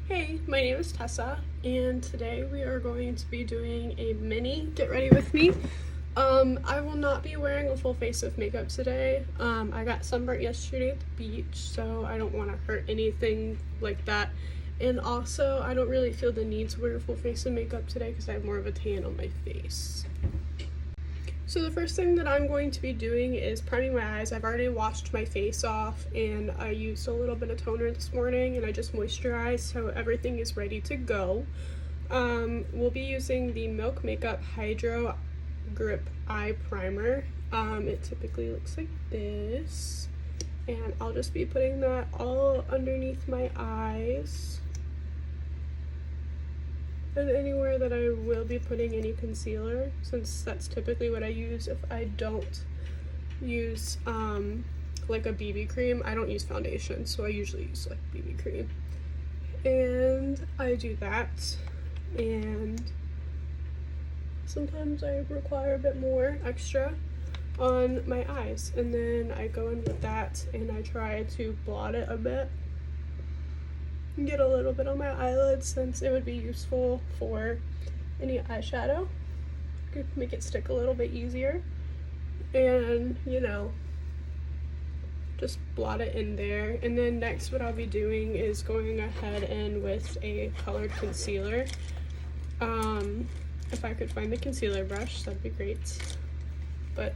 Hey, my name is Tessa, and today we are going to be doing a mini get ready with me. I will not be wearing a full face of makeup today. I got sunburnt yesterday at the beach, so I don't want to hurt anything like that. And also, I don't really feel the need to wear a full face of makeup today because I have more of a tan on my face. So the first thing that I'm going to be doing is priming my eyes. I've already washed my face off and I used a little bit of toner this morning and I just moisturized, so everything is ready to go. We'll be using the Milk Makeup Hydro Grip Eye Primer. It typically looks like this, and I'll just be putting that all underneath my eyes and anywhere that I will be putting any concealer, since that's typically what I use if I don't use like a BB cream. I don't use foundation, so I usually use like BB cream. And I do that, and sometimes I require a bit more extra on my eyes, and then I go in with that and I try to blot it a bit and get a little bit on my eyelids, since it would be useful for any eyeshadow. Could make it stick a little bit easier, and you know, just blot it in there. And then next what I'll be doing is going ahead and with a colored concealer. If I could find the concealer brush, that'd be great. But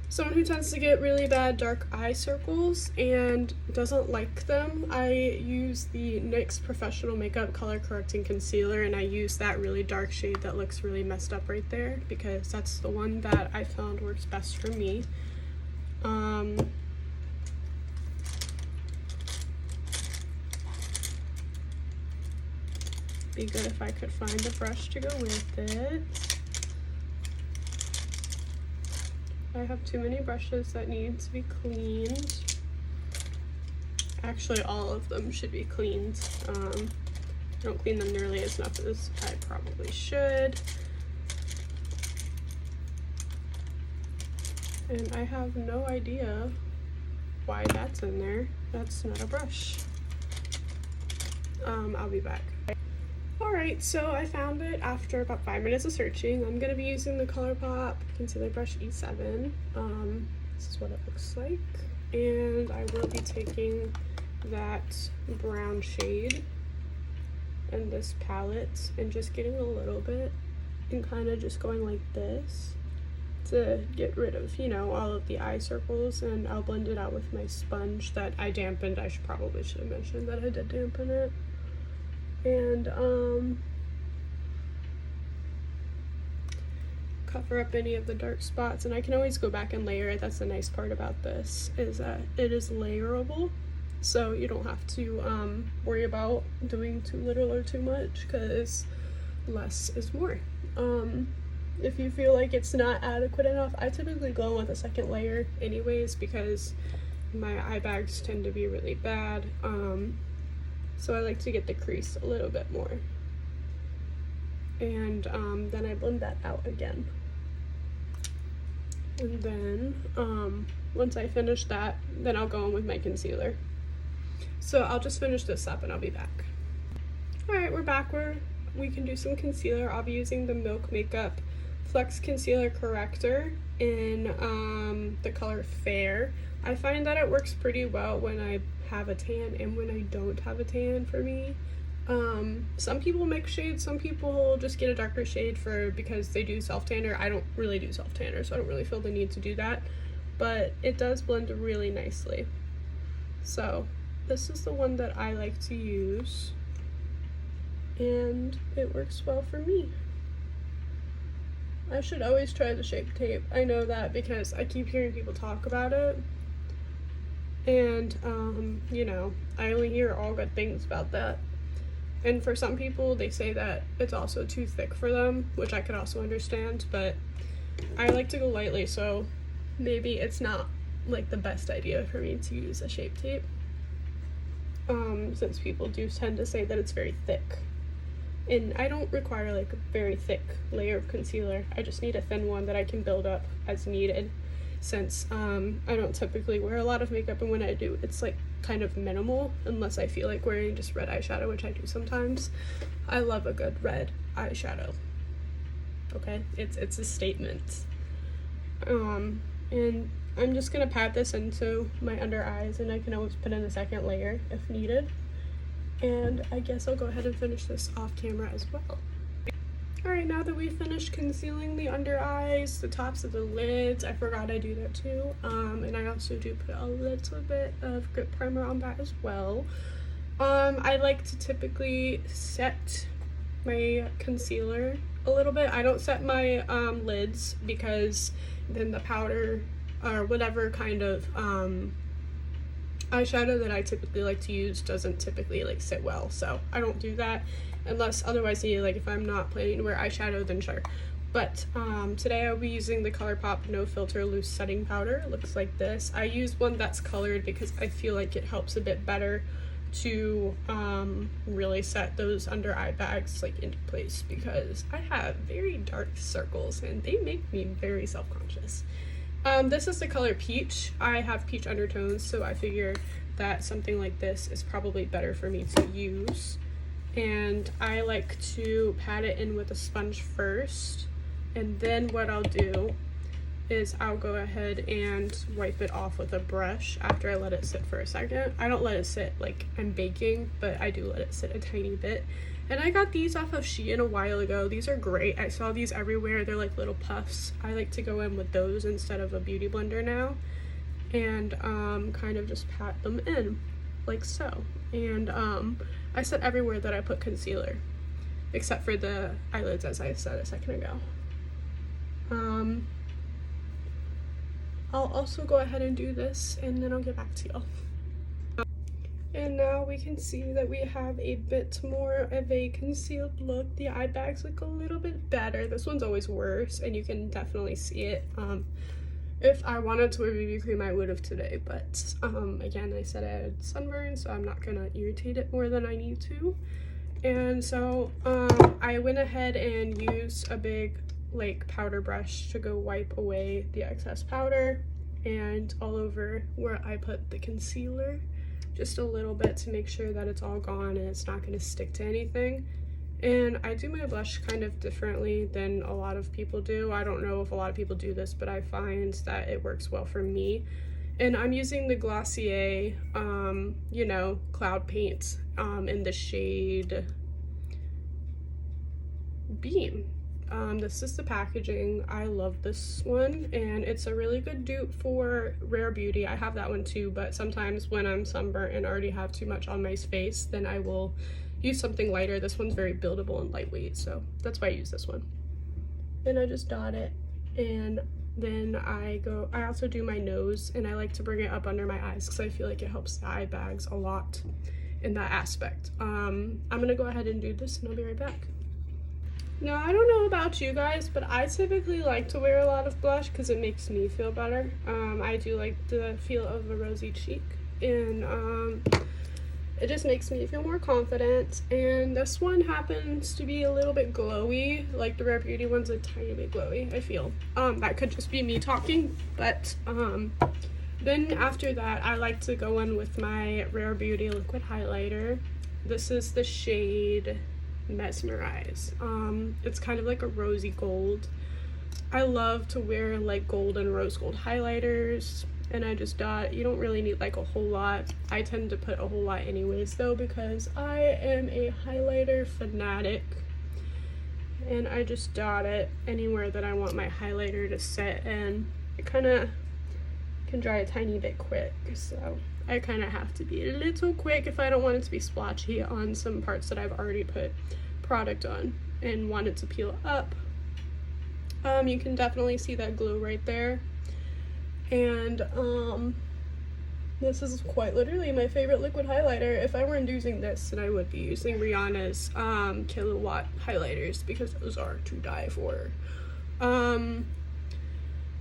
someone who tends to get really bad dark eye circles and doesn't like them, I use the NYX Professional Makeup Color Correcting Concealer, and I use that really dark shade that looks really messed up right there because that's the one that I found works best for me. Be good if I could find a brush to go with it. I have too many brushes that need to be cleaned. Actually, all of them should be cleaned. I don't clean them nearly as enough as I probably should. And I have no idea why that's in there. That's not a brush. I'll be back. Alright, so I found it after about 5 minutes of searching. I'm going to be using the ColourPop Concealer Brush E7. This is what it looks like. And I will be taking that brown shade and this palette and just getting a little bit and kind of just going like this to get rid of, you know, all of the eye circles, and I'll blend it out with my sponge that I dampened. I probably should have mentioned that I did dampen it. And cover up any of the dark spots, and I can always go back and layer it. That's the nice part about this, is that it is layerable, so you don't have to worry about doing too little or too much, because less is more. If you feel like it's not adequate enough, I typically go in with a second layer anyways, because my eye bags tend to be really bad. So I like to get the crease a little bit more. And then I blend that out again. And then once I finish that, then I'll go in with my concealer. So I'll just finish this up and I'll be back. Alright, we're back where we can do some concealer. I'll be using the Milk Makeup Flex Concealer Corrector in the color Fair. I find that it works pretty well when I have a tan and when I don't have a tan for me. Some people mix shades, some people just get a darker shade because they do self-tanner. I don't really do self-tanner, so I don't really feel the need to do that, but it does blend really nicely. So this is the one that I like to use, and it works well for me. I should always try the Shape Tape. I know that because I keep hearing people talk about it, and you know, I only hear all good things about that. And for some people, they say that it's also too thick for them, which I could also understand, but I like to go lightly, so maybe it's not like the best idea for me to use a Shape Tape, since people do tend to say that it's very thick. And I don't require like a very thick layer of concealer. I just need a thin one that I can build up as needed, since I don't typically wear a lot of makeup, and when I do, it's like kind of minimal unless I feel like wearing just red eyeshadow, which I do sometimes. I love a good red eyeshadow. Okay, it's a statement. And I'm just gonna pat this into my under eyes, and I can always put in a second layer if needed. And I guess I'll go ahead and finish this off camera as well. Alright, now that we've finished concealing the under eyes, the tops of the lids, I forgot I do that too. And I also do put a little bit of grip primer on that as well. I like to typically set my concealer a little bit. I don't set my lids because then the powder or whatever kind of eyeshadow that I typically like to use doesn't typically like sit well, so I don't do that unless otherwise needed. Like if I'm not planning to wear eyeshadow, then sure. But today I'll be using the ColourPop No Filter Loose Setting Powder. It looks like this. I use one that's colored because I feel like it helps a bit better to really set those under eye bags like into place, because I have very dark circles and they make me very self-conscious. This is the color Peach. I have peach undertones, so I figured that something like this is probably better for me to use. And I like to pat it in with a sponge first, and then what I'll do is I'll go ahead and wipe it off with a brush after I let it sit for a second. I don't let it sit like I'm baking, but I do let it sit a tiny bit. And I got these off of Shein a while ago. These are great. I saw these everywhere. They're like little puffs. I like to go in with those instead of a beauty blender now, and kind of just pat them in like so. And I set everywhere that I put concealer except for the eyelids, as I said a second ago. I'll also go ahead and do this and then I'll get back to y'all. And now we can see that we have a bit more of a concealed look. The eye bags look a little bit better. This one's always worse, and you can definitely see it. If I wanted to wear BB cream, I would have today, but again, I said I had sunburn, so I'm not gonna irritate it more than I need to. And so I went ahead and used a big like powder brush to go wipe away the excess powder and all over where I put the concealer. Just a little bit to make sure that it's all gone and it's not going to stick to anything. And I do my blush kind of differently than a lot of people do. I don't know if a lot of people do this, but I find that it works well for me. And I'm using the Glossier, you know, Cloud Paint in the shade Beam. This is the packaging. I love this one, and it's a really good dupe for Rare Beauty. I have that one too, but sometimes when I'm sunburnt and already have too much on my face, then I will use something lighter. This one's very buildable and lightweight, so that's why I use this one. Then I just dot it, and then I also do my nose, and I like to bring it up under my eyes because I feel like it helps the eye bags a lot in that aspect. I'm gonna go ahead and do this and I'll be right back. Now, I don't know about you guys, but I typically like to wear a lot of blush because it makes me feel better. I do like the feel of a rosy cheek, and it just makes me feel more confident. And this one happens to be a little bit glowy, like the Rare Beauty one's a tiny bit glowy, I feel. That could just be me talking, but then after that, I like to go in with my Rare Beauty liquid highlighter. This is the shade Mesmerize. It's kind of like a rosy gold. I love to wear like gold and rose gold highlighters, and I just dot. You don't really need like a whole lot. I tend to put a whole lot anyways though, because I am a highlighter fanatic, and I just dot it anywhere that I want my highlighter to set, and it kind of can dry a tiny bit quick, so I kind of have to be a little quick if I don't want it to be splotchy on some parts that I've already put product on and want it to peel up. You can definitely see that glow right there. And this is quite literally my favorite liquid highlighter. If I weren't using this, then I would be using Rihanna's Kilowatt highlighters, because those are to die for.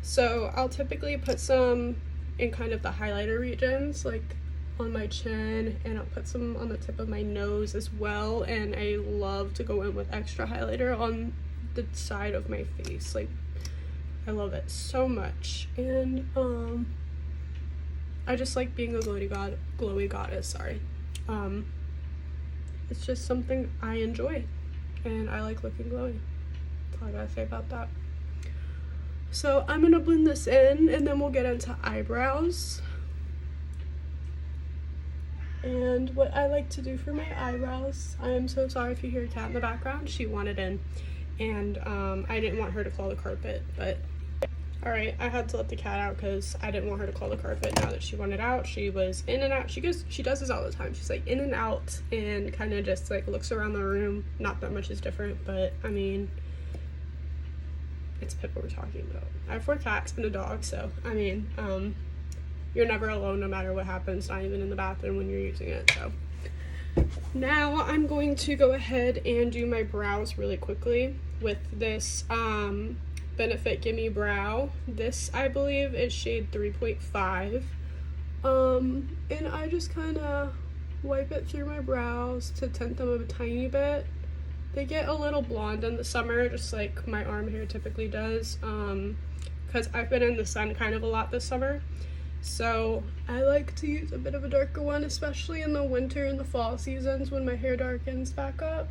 So I'll typically put some in kind of the highlighter regions, like on my chin, and I'll put some on the tip of my nose as well. And I love to go in with extra highlighter on the side of my face. Like, I love it so much. And I just like being a glowy goddess, sorry. It's just something I enjoy, and I like looking glowy. That's all I gotta say about that. So I'm gonna blend this in, and then we'll get into eyebrows. And what I like to do for my eyebrows, I am so sorry if you hear a cat in the background. She wanted in, and I didn't want her to claw the carpet, but alright, I had to let the cat out because I didn't want her to claw the carpet. Now that she wanted out, she was in and out. She does this all the time. She's like in and out and kind of just like looks around the room. Not that much is different, but I mean, it's Pippa we're talking about. I have 4 cats and a dog, so I mean, you're never alone no matter what happens, not even in the bathroom when you're using it. So now I'm going to go ahead and do my brows really quickly with this Benefit Gimme Brow. This I believe is shade 3.5, and I just kind of wipe it through my brows to tint them a tiny bit. They get a little blonde in the summer, just like my arm hair typically does, because I've been in the sun kind of a lot this summer. So I like to use a bit of a darker one, especially in the winter and the fall seasons when my hair darkens back up.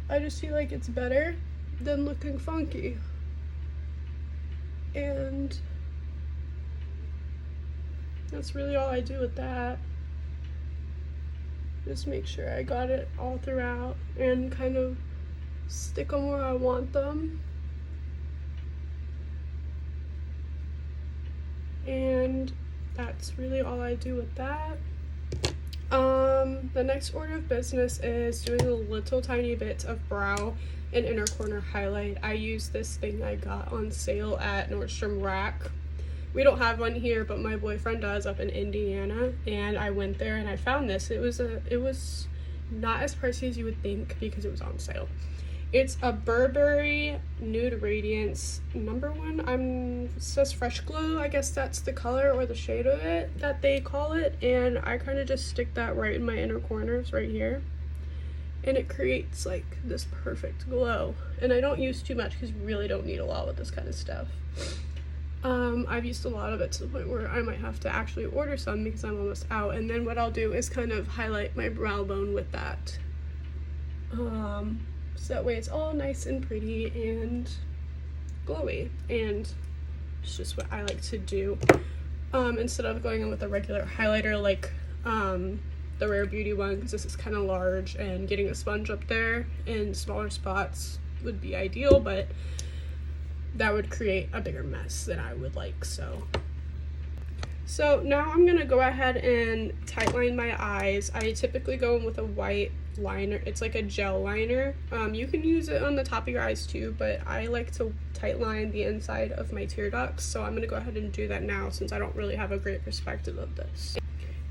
I just feel like it's better than looking funky. And that's really all I do with that. Just make sure I got it all throughout and kind of stick them where I want them. And that's really all I do with that. The next order of business is doing a little tiny bit of brow and inner corner highlight. I use this thing I got on sale at Nordstrom Rack. We don't have one here, but my boyfriend does up in Indiana, and I went there and I found this. It was not as pricey as you would think because it was on sale. It's a Burberry Nude Radiance #1. It says Fresh Glow. I guess that's the color or the shade of it that they call it. And I kind of just stick that right in my inner corners right here. And it creates like this perfect glow. And I don't use too much because you really don't need a lot with this kind of stuff. I've used a lot of it to the point where I might have to actually order some because I'm almost out. And then what I'll do is kind of highlight my brow bone with that. So that way it's all nice and pretty and glowy, and it's just what I like to do, instead of going in with a regular highlighter like the Rare Beauty one, because this is kind of large and getting a sponge up there in smaller spots would be ideal, but that would create a bigger mess than I would like. So now I'm gonna go ahead and tight line my eyes. I typically go in with a white liner. It's like a gel liner. You can use it on the top of your eyes too, but I like to tight line the inside of my tear ducts, so I'm gonna go ahead and do that now since I don't really have a great perspective of this.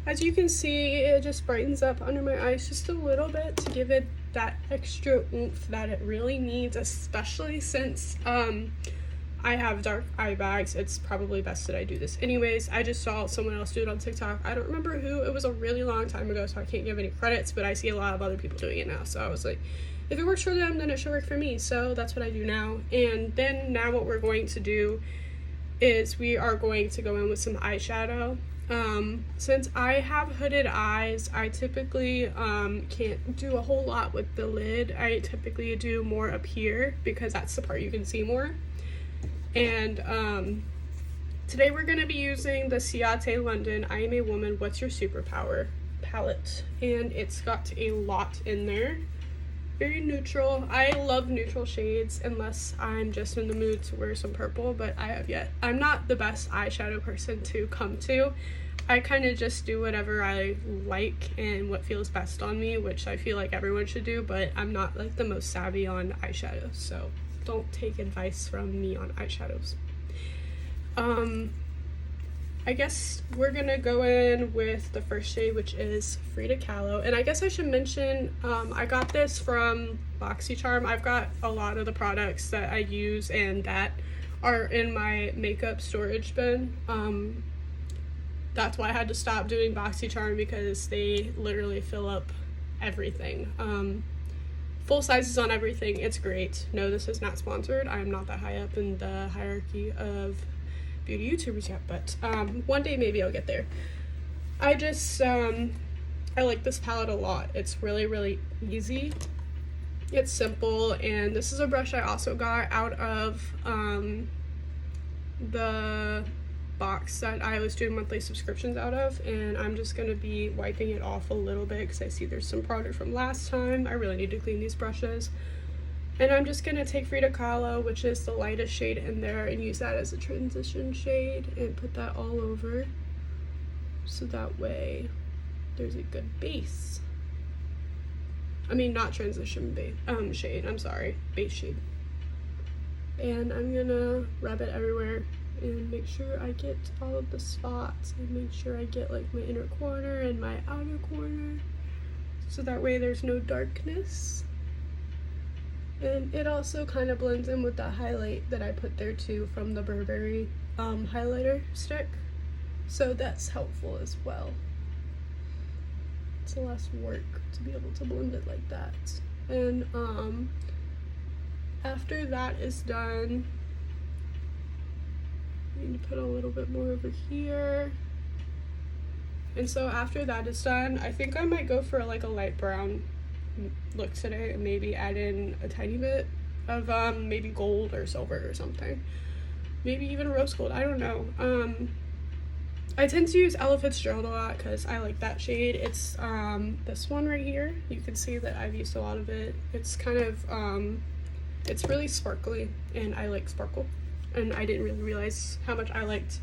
As you can see, it just brightens up under my eyes just a little bit to give it that extra oomph that it really needs, especially since I have dark eye bags. It's probably best that I do this anyways. I just saw someone else do it on TikTok. I don't remember who. It was a really long time ago, so I can't give any credits, but I see a lot of other people doing it now. So I was like, if it works for them, then it should work for me. So that's what I do now. And then now what we're going to do is we are going to go in with some eyeshadow. Since I have hooded eyes, I typically can't do a whole lot with the lid. I typically do more up here because that's the part you can see more. And today we're going to be using the Ciate London I Am a Woman What's Your Superpower palette, and it's got a lot in there. Very neutral. I love neutral shades unless I'm just in the mood to wear some purple, but I'm not the best eyeshadow person to come to. I kind of just do whatever I like and what feels best on me, which I feel like everyone should do, but I'm not like the most savvy on eyeshadows, so don't take advice from me on eyeshadows. I guess we're gonna go in with the first shade, which is Frida Kahlo. And I guess I should mention, I got this from BoxyCharm. I've got a lot of the products that I use and that are in my makeup storage bin. That's why I had to stop doing BoxyCharm, because they literally fill up everything. Full sizes on everything. It's great. No, this is not sponsored. I am not that high up in the hierarchy of beauty YouTubers yet, but one day maybe I'll get there. I just, I like this palette a lot. It's really, really easy. It's simple, and this is a brush I also got out of the box that I was doing monthly subscriptions out of, and I'm just going to be wiping it off a little bit because I see there's some product from last time. I really need to clean these brushes. And I'm just going to take Frida Kahlo, which is the lightest shade in there, and use that as a transition shade and put that all over, so that way there's a good base. I mean, not transition base, shade, I'm sorry, base shade. And I'm gonna rub it everywhere and make sure I get all of the spots, and make sure I get like my inner corner and my outer corner, so that way there's no darkness. And it also kind of blends in with the highlight that I put there too from the Burberry highlighter stick, so that's helpful as well. It's less work to be able to blend it like that. And after that is done, I need to put a little bit more over here. And so after that is done, I think I might go for like a light brown look today, and maybe add in a tiny bit of maybe gold or silver or something, maybe even rose gold, I don't know. I tend to use Ella Fitzgerald a lot because I like that shade. It's this one right here. You can see that I've used a lot of it. It's kind of it's really sparkly, and I like sparkle, and I didn't really realize how much I liked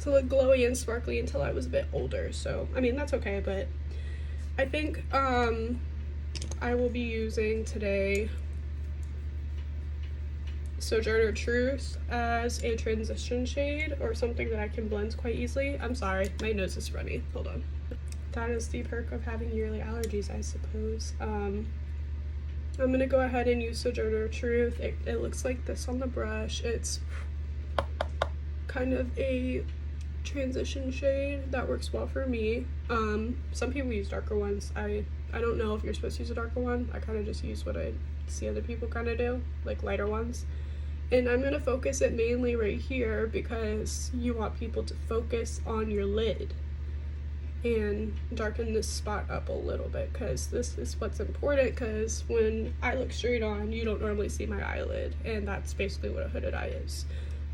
to look glowy and sparkly until I was a bit older. So I mean, that's okay, but I think I will be using today Sojourner Truth as a transition shade, or something that I can blend quite easily. I'm sorry, my nose is runny, hold on. That is the perk of having yearly allergies, I suppose. I'm gonna go ahead and use Sojourner Truth. It looks like this on the brush. It's kind of a transition shade that works well for me. Some people use darker ones. I don't know if you're supposed to use a darker one. I kind of just use what I see other people kind of do, like lighter ones. And I'm going to focus it mainly right here because you want people to focus on your lid, and darken this spot up a little bit, because this is what's important, because when I look straight on, you don't normally see my eyelid, and that's basically what a hooded eye is.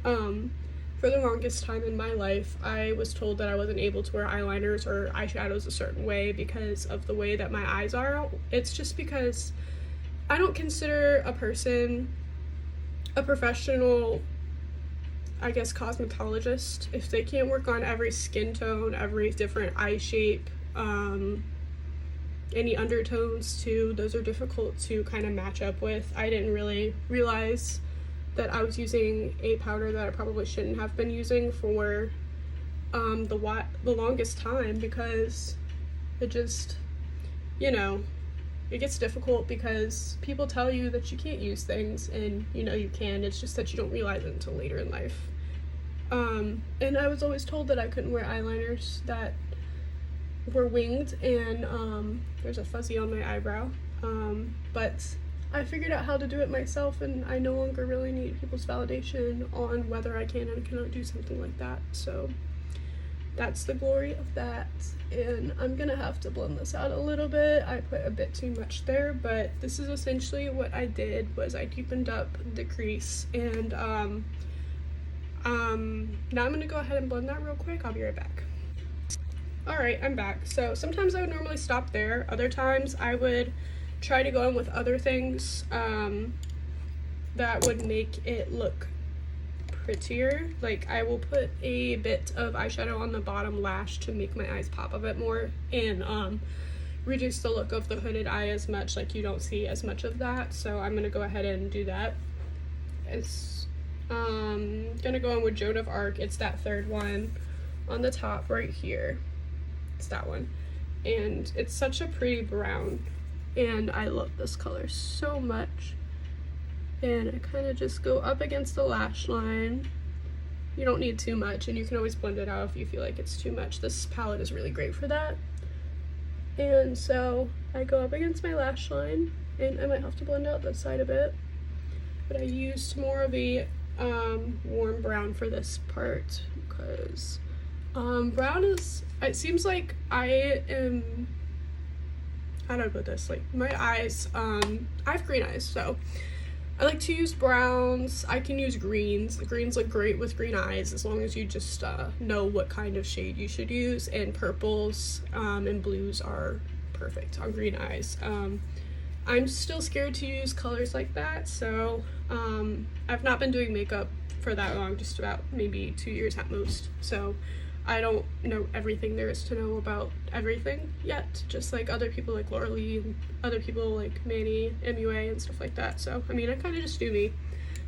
For the longest time in my life, I was told that I wasn't able to wear eyeliners or eyeshadows a certain way because of the way that my eyes are. It's just because I don't consider a person a professional, I guess, cosmetologist if they can't work on every skin tone, every different eye shape, any undertones too. Those are difficult to kind of match up with. I didn't really realize that I was using a powder that I probably shouldn't have been using for the longest time, because it just, you know, it gets difficult because people tell you that you can't use things, and you know you can. It's just that you don't realize it until later in life. And I was always told that I couldn't wear eyeliners that were winged, and there's a fuzzy on my eyebrow. But I figured out how to do it myself, and I no longer really need people's validation on whether I can and cannot do something like that. So that's the glory of that. And I'm gonna have to blend this out a little bit. I put a bit too much there, but this is essentially what I did. Was I deepened up the crease, and now I'm gonna go ahead and blend that real quick. I'll be right back. Alright, I'm back. So sometimes I would normally stop there. Other times I would try to go in with other things that would make it look prettier. Like, I will put a bit of eyeshadow on the bottom lash to make my eyes pop a bit more, and reduce the look of the hooded eye as much, like you don't see as much of that. So I'm gonna go ahead and do that. It's gonna go in with Joan of Arc. It's that third one on the top right here. It's that one, and it's such a pretty brown, and I love this color so much. And I kind of just go up against the lash line. You don't need too much, and you can always blend it out if you feel like it's too much. This palette is really great for that. And so I go up against my lash line, and I might have to blend out this side a bit, but I used more of a warm brown for this part because brown is, it seems like I am, how do I put this, like my eyes, I have green eyes, so I like to use browns. I can use greens. Greens look great with green eyes as long as you just know what kind of shade you should use, and purples and blues are perfect on green eyes. I'm still scared to use colors like that, so I've not been doing makeup for that long, just about maybe 2 years at most, so I don't know everything there is to know about everything yet, just like other people like Laura Lee and other people like Manny, MUA and stuff like that. So I mean, I kind of just do me,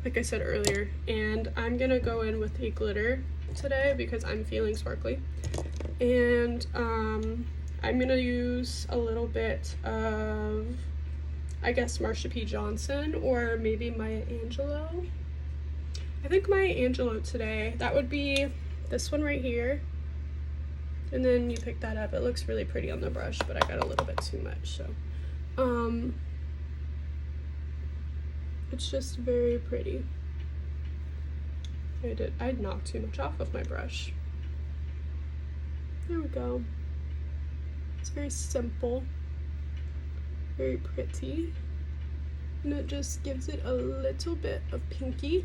like I said earlier. And I'm gonna go in with a glitter today because I'm feeling sparkly, and I'm gonna use a little bit of, I guess, Marsha P. Johnson or maybe Maya Angelou. I think Maya Angelou today. That would be this one right here. And then you pick that up. It looks really pretty on the brush, but I got a little bit too much, so it's just very pretty. I knocked too much off of my brush. There we go. It's very simple, very pretty, and it just gives it a little bit of pinky.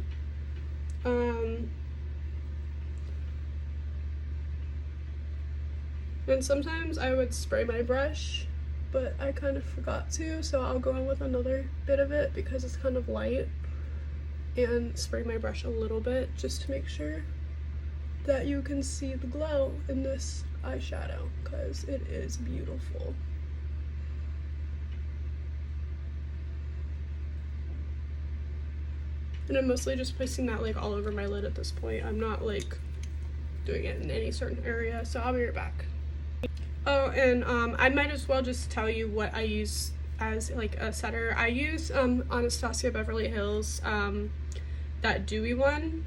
And sometimes I would spray my brush, but I kind of forgot to, so I'll go in with another bit of it because it's kind of light, and spray my brush a little bit just to make sure that you can see the glow in this eyeshadow because it is beautiful. And I'm mostly just placing that like all over my lid at this point. I'm not like doing it in any certain area, so I'll be right back. Oh, and I might as well just tell you what I use as like a setter. I use Anastasia Beverly Hills, that dewy one,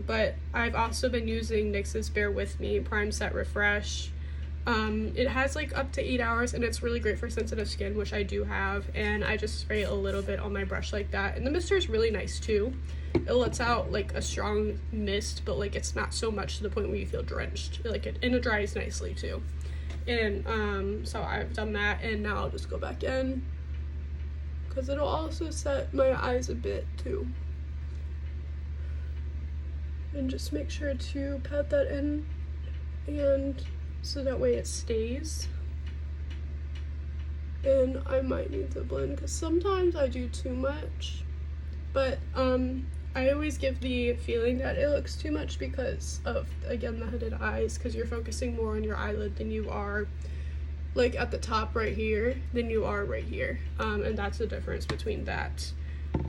but I've also been using NYX's Bear With Me Prime Set Refresh. It has like up to 8 hours, and it's really great for sensitive skin, which I do have, and I just spray a little bit on my brush like that. And the mister is really nice too. It lets out like a strong mist, but like it's not so much to the point where you feel drenched. Like and it dries nicely too. And so I've done that, and now I'll just go back in because it'll also set my eyes a bit too. And just make sure to pat that in, and so that way it stays. And I might need to blend because sometimes I do too much, but I always give the feeling that it looks too much because of, again, the hooded eyes, because you're focusing more on your eyelid than you are like at the top right here than you are right here, and that's the difference between that.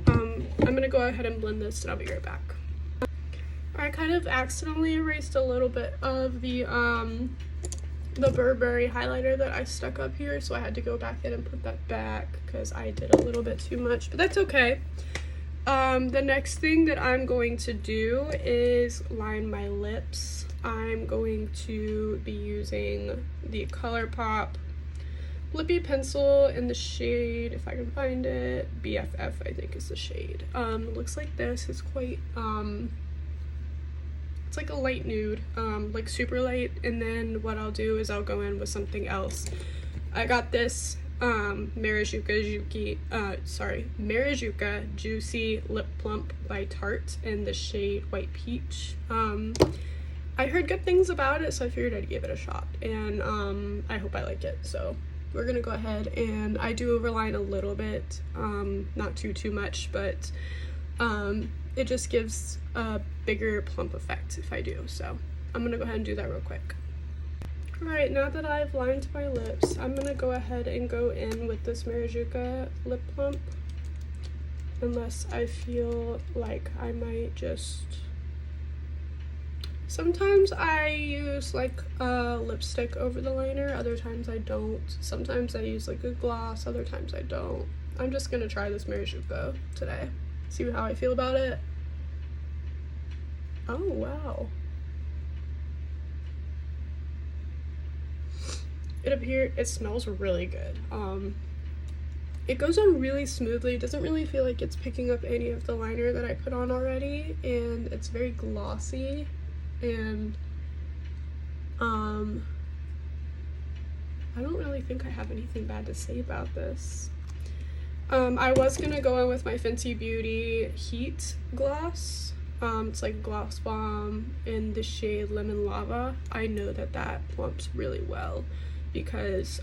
I'm gonna go ahead and blend this, and I'll be right back. I kind of accidentally erased a little bit of the Burberry highlighter that I stuck up here, so I had to go back in and put that back because I did a little bit too much, but that's okay. The next thing that I'm going to do is line my lips. I'm going to be using the ColourPop Lippy Pencil in the shade, if I can find it, BFF I think is the shade. It looks like this. It's quite, it's like a light nude, like super light, and then what I'll do is I'll go in with something else. I got this Marijuka Juicy Lip Plump by Tarte in the shade White Peach. I heard good things about it, so I figured I'd give it a shot, and I hope I like it. So we're gonna go ahead, and I do overline a little bit, not too much, but it just gives a bigger plump effect if I do. So I'm gonna go ahead and do that real quick. Alright, now that I've lined my lips, I'm gonna go ahead and go in with this Marijuka Lip Plump, unless I feel like I might just... Sometimes I use like a lipstick over the liner, other times I don't. Sometimes I use like a gloss, other times I don't. I'm just gonna try this Marijuka today, see how I feel about it. Oh wow. It smells really good. it goes on really smoothly. It doesn't really feel like it's picking up any of the liner that I put on already, and it's very glossy, and I don't really think I have anything bad to say about this. I was gonna go in with my Fenty Beauty Heat Gloss. It's like Gloss Bomb in the shade Lemon Lava. I know that that plumps really well because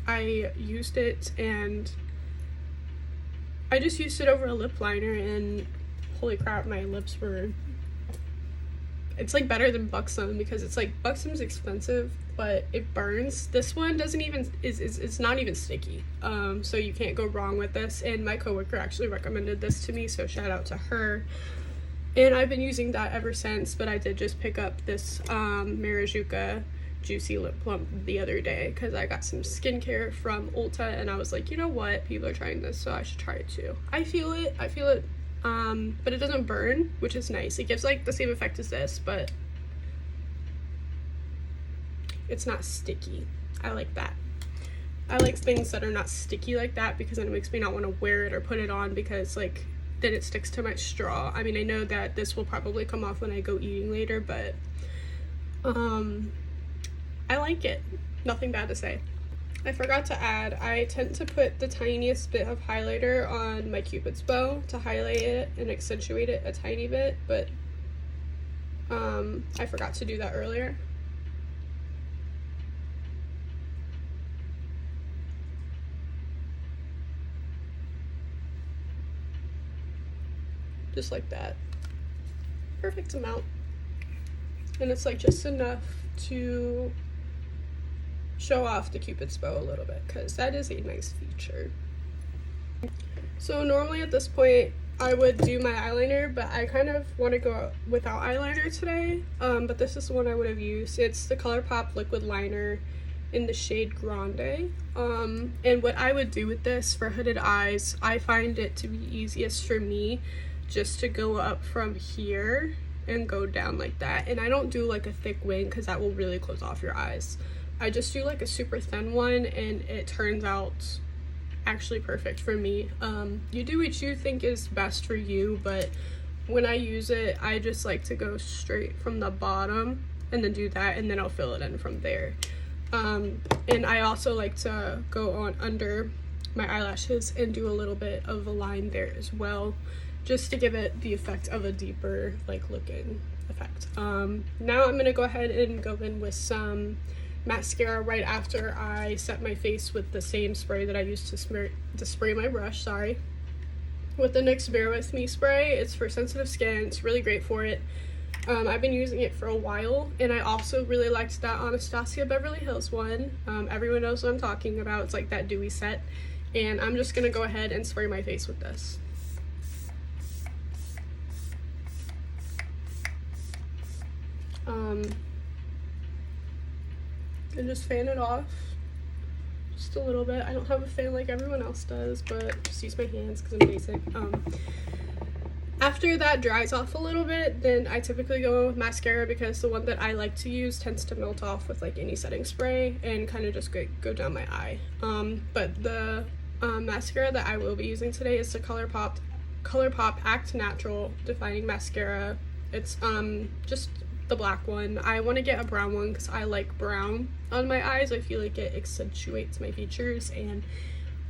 I used it, and I just used it over a lip liner, and holy crap, my lips were, it's like better than Buxom, because it's like Buxom's expensive but it burns. This one doesn't even, it's not even sticky, so you can't go wrong with this, and my coworker actually recommended this to me, so shout out to her. And I've been using that ever since, but I did just pick up this Marajuka Juicy Lip Plump the other day because I got some skincare from Ulta, and I was like, you know what, people are trying this, so I should try it too. I feel it, but it doesn't burn, which is nice. It gives like the same effect as this, but it's not sticky. I like that. I like things that are not sticky like that, because then it makes me not want to wear it or put it on, because like then it sticks to my straw. I mean, I know that this will probably come off when I go eating later, but I like it. Nothing bad to say. I forgot to add, I tend to put the tiniest bit of highlighter on my Cupid's bow to highlight it and accentuate it a tiny bit, but I forgot to do that earlier. Just like that. Perfect amount. And it's like just enough to show off the Cupid's bow a little bit, because that is a nice feature. So normally at this point I would do my eyeliner, but I kind of want to go without eyeliner today, but this is the one I would have used. It's the ColourPop liquid liner in the shade Grande, and what I would do with this for hooded eyes, I find it to be easiest for me just to go up from here and go down like that, and I don't do like a thick wing because that will really close off your eyes. I just do like a super thin one, and it turns out actually perfect for me. You do what you think is best for you, but when I use it, I just like to go straight from the bottom and then do that, and then I'll fill it in from there. And I also like to go on under my eyelashes and do a little bit of a line there as well, just to give it the effect of a deeper like looking effect. Now I'm gonna go ahead and go in with some mascara right after I set my face with the same spray that I used to spray my brush, sorry. With the NYX Bear With Me spray. It's for sensitive skin, it's really great for it. I've been using it for a while, and I also really liked that Anastasia Beverly Hills one. Everyone knows what I'm talking about. It's like that dewy set, and I'm just gonna go ahead and spray my face with this. And just fan it off just a little bit. I don't have a fan like everyone else does, but just use my hands because I'm basic. After that dries off a little bit, then I typically go in with mascara, because the one that I like to use tends to melt off with like any setting spray and kind of just go down my eye. But the mascara that I will be using today is the ColourPop Act Natural Defining Mascara. It's just the black one. I want to get a brown one because I like brown on my eyes. I feel like it accentuates my features, and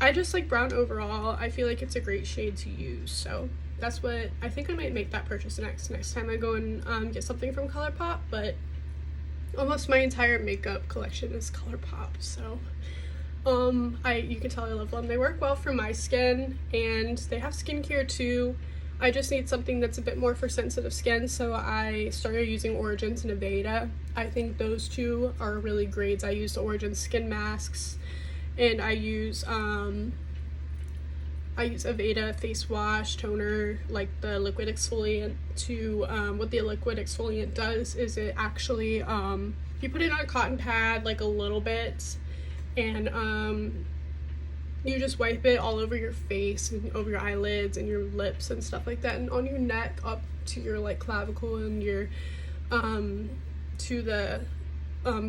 I just like brown overall. I feel like it's a great shade to use, so that's what I think. I might make that purchase next time I go and get something from ColourPop, but almost my entire makeup collection is ColourPop, so you can tell I love them. They work well for my skin, and they have skincare too. I just need something that's a bit more for sensitive skin, so I started using Origins and Aveda. I think those two are really great. I use the Origins skin masks, and I use Aveda face wash, toner, like the liquid exfoliant to, what the liquid exfoliant does is it actually, you put it on a cotton pad like a little bit, and you just wipe it all over your face and over your eyelids and your lips and stuff like that, and on your neck up to your like clavicle and your to the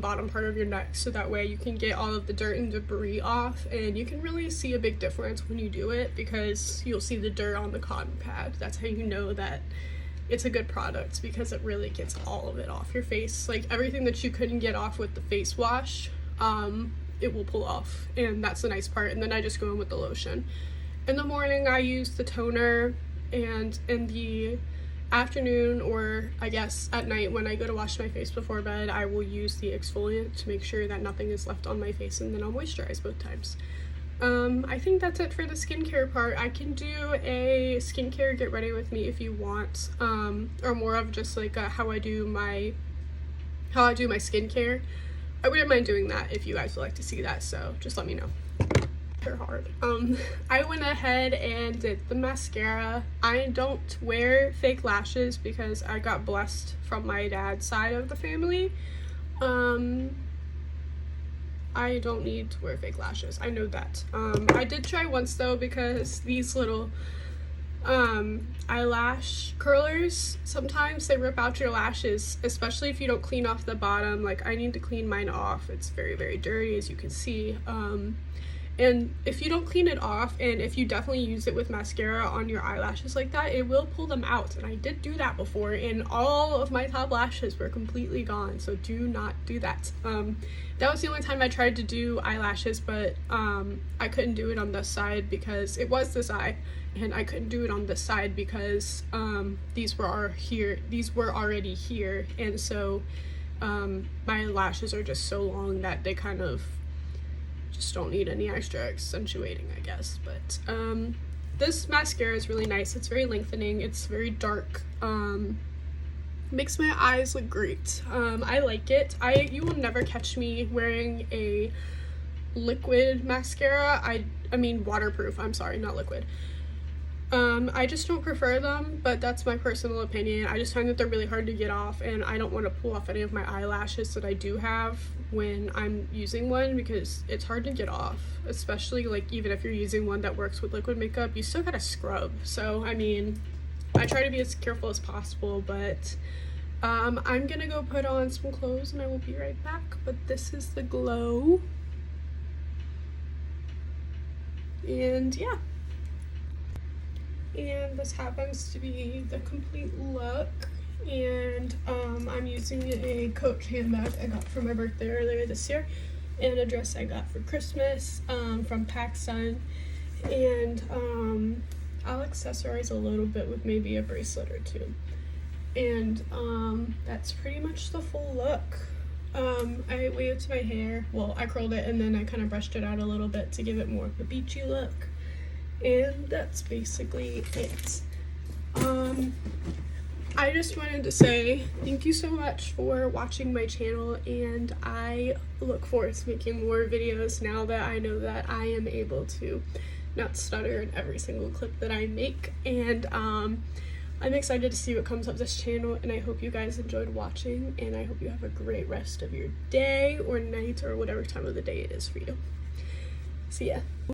bottom part of your neck, so that way you can get all of the dirt and debris off, and you can really see a big difference when you do it because you'll see the dirt on the cotton pad. That's how you know that it's a good product, because it really gets all of it off your face. Like everything that you couldn't get off with the face wash, it will pull off, and that's the nice part. And then I just go in with the lotion. In the morning I use the toner, and in the afternoon, or I guess at night when I go to wash my face before bed, I will use the exfoliant to make sure that nothing is left on my face, and then I'll moisturize both times. I think that's it for the skincare part. I can do a skincare get ready with me if you want, or more of just like how I do my skincare. I wouldn't mind doing that if you guys would like to see that, so just let me know. They're hard. I went ahead and did the mascara. I don't wear fake lashes because I got blessed from my dad's side of the family. I don't need to wear fake lashes. I know that. I did try once though, because these little eyelash curlers, sometimes they rip out your lashes, especially if you don't clean off the bottom. Like I need to clean mine off. It's very, very dirty, as you can see. And if you don't clean it off, and if you definitely use it with mascara on your eyelashes like that, it will pull them out. And I did do that before, and all of my top lashes were completely gone. So do not do that. That was the only time I tried to do eyelashes, but I couldn't do it on this side because it was this eye, and I couldn't do it on this side because these were already here, and so my lashes are just so long that they kind of just don't need any extra accentuating, I guess. But this mascara is really nice. It's very lengthening, it's very dark, makes my eyes look great. I like it. You will never catch me wearing a liquid mascara. I mean waterproof, I'm sorry, not liquid. I just don't prefer them, but that's my personal opinion. I just find that they're really hard to get off, and I don't want to pull off any of my eyelashes that I do have when I'm using one, because it's hard to get off, especially like even if you're using one that works with liquid makeup, you still gotta scrub. So I mean, I try to be as careful as possible, but I'm gonna go put on some clothes and I will be right back. But this is the glow, and yeah. And this happens to be the complete look, and I'm using a Coach handbag I got for my birthday earlier this year, and a dress I got for Christmas from PacSun, and I'll accessorize a little bit with maybe a bracelet or two, and that's pretty much the full look. I waved my hair, well I curled it, and then I kind of brushed it out a little bit to give it more of a beachy look. And that's basically it. I just wanted to say thank you so much for watching my channel, and I look forward to making more videos now that I know that I am able to not stutter in every single clip that I make. And I'm excited to see what comes of this channel, and I hope you guys enjoyed watching, and I hope you have a great rest of your day or night or whatever time of the day it is for you. See ya.